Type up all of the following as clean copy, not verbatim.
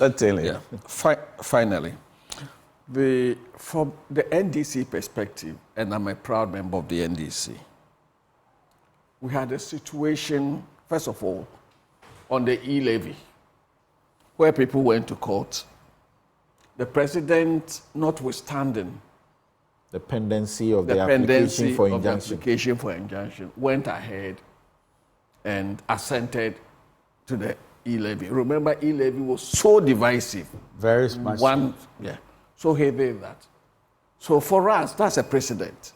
Certainly. Yeah. Finally, from the NDC perspective, and I'm a proud member of the NDC, we had a situation, first of all, on the e-levy, where people went to court. The president, notwithstanding the pendency of the application for injunction, went ahead and assented to the e-levy. Remember, e-levy was so divisive. Very much. Yeah. So he did that. So for us, that's a precedent.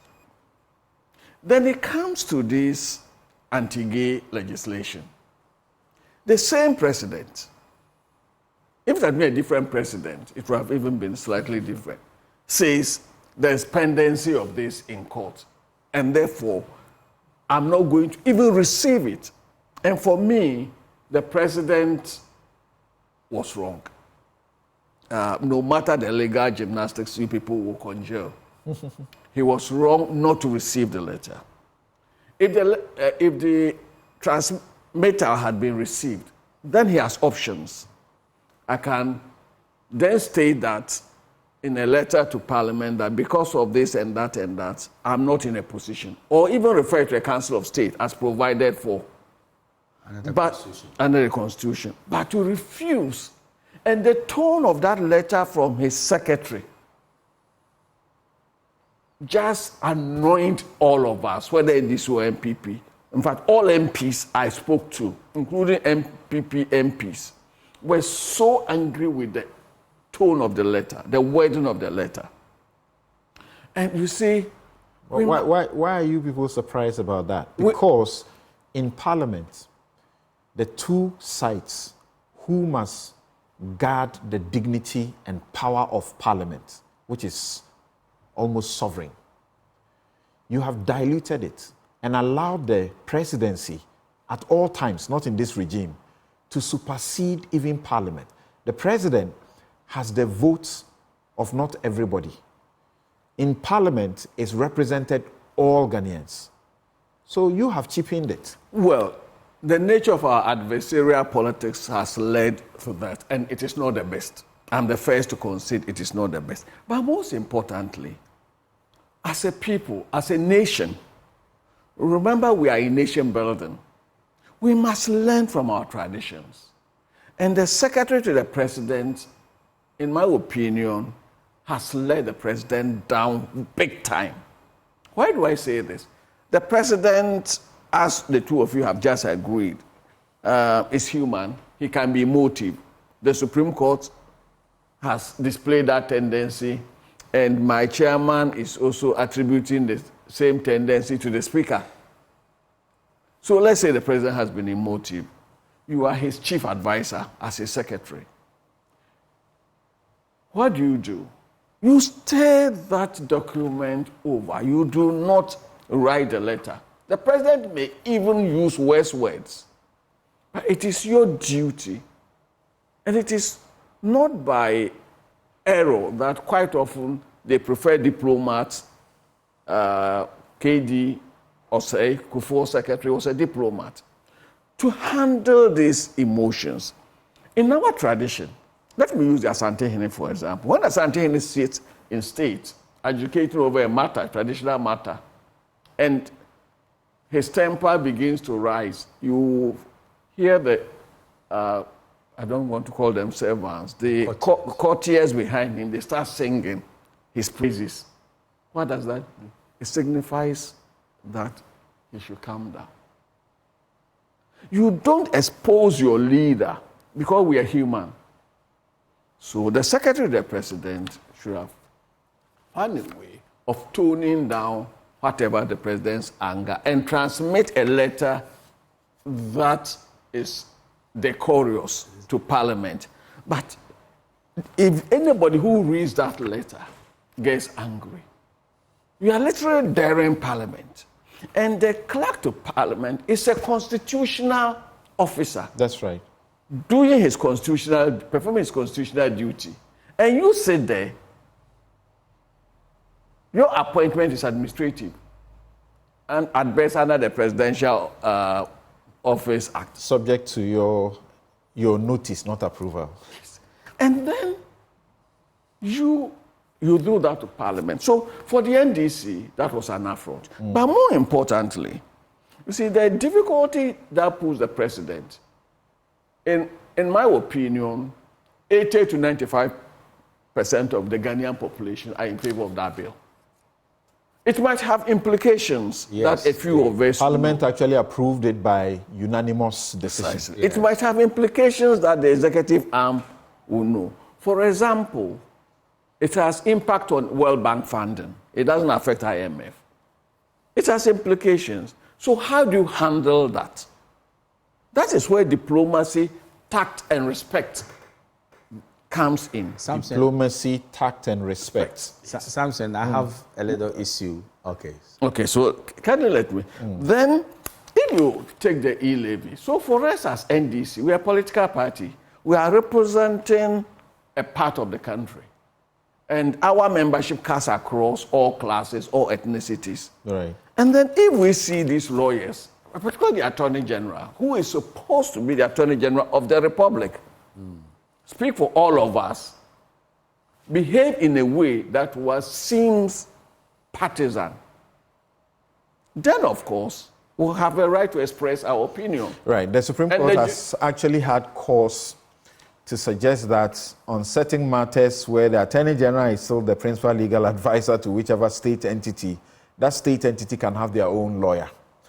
Then it comes to this anti-gay legislation. The same president, if it had been a different president, it would have even been slightly different, says there's pendency of this in court, and therefore I'm not going to even receive it. And for me, the president was wrong. No matter the legal gymnastics you people will conjure, he was wrong not to receive the letter. If the transmitter had been received, then he has options. I can then state that in a letter to Parliament that because of this and that, I'm not in a position. Or even refer to a Council of State as provided for under the Constitution. But to refuse, and the tone of that letter from his secretary just annoyed all of us, whether in this or MPP. In fact, all MPs I spoke to, including MPP MPs, were so angry with the tone of the letter, the wording of the letter. And you see... Why are you people surprised about that? Because in Parliament, the two sides who must guard the dignity and power of Parliament, which is almost sovereign, you have diluted it and allowed the presidency at all times, not in this regime, to supersede even Parliament. The president has the votes of not everybody. In Parliament, it's represented all Ghanaians. So you have cheapened it. Well, the nature of our adversarial politics has led to that, and it is not the best. I'm the first to concede it is not the best. But most importantly, as a people, as a nation, remember we are a nation building. We must learn from our traditions. And the secretary to the president, in my opinion, has led the president down big time. Why do I say this? The president, as the two of you have just agreed, is human. He can be emotive. The Supreme Court has displayed that tendency, and my chairman is also attributing the same tendency to the speaker. So let's say the president has been emotive. You are his chief advisor as a secretary. What do? You stay that document over. You do not write the letter. The president may even use worse words. But it is your duty. And it is not by error that quite often they prefer diplomats. KD Osei, Kufuor secretary, was a diplomat, to handle these emotions. In our tradition, let me use the Asante-Hene, for example. When Asante-Hene sits in state, adjudicating over a matter, traditional matter, and his temper begins to rise, you hear the, I don't want to call them servants, the courtiers behind him, they start singing his praises. What does that do? It signifies that he should calm down. You don't expose your leader because we are human. So the secretary of the president should have found a way of toning down whatever the president's anger and transmit a letter that is decorous to Parliament. But if anybody who reads that letter gets angry, you are literally daring Parliament. And the clerk to Parliament is a constitutional officer. That's right. Performing his constitutional duty. And you sit there, your appointment is administrative and at best under the Presidential Office Act. Subject to your notice, not approval. And then you do that to Parliament. So for the NDC, that was an affront. But more importantly, you see, the difficulty that puts the president, in my opinion, 80 to 95% of the Ghanaian population are in favor of that bill. It might have implications that a few of us... Parliament actually approved it by unanimous decision. Precisely. It might have implications that the executive arm will know. For example, it has impact on World Bank funding. It doesn't affect IMF. It has implications. So how do you handle that? That is where diplomacy, tact, and respect comes in. Samson, Diplomacy, tact, and respect. Samson, I have a little issue. Okay. Okay, so can you let me? Then, if you take the e-levy, so for us as NDC, we are a political party. We are representing a part of the country. And our membership cuts across all classes, all ethnicities. Right. And then if we see these lawyers, particularly the Attorney General, who is supposed to be the Attorney General of the Republic, speak for all of us, behave in a way that seems partisan, then of course, we'll have a right to express our opinion. Right. The Supreme Court has actually had cause to suggest that on certain matters where the Attorney General is still the principal legal advisor to whichever state entity, that state entity can have their own lawyer.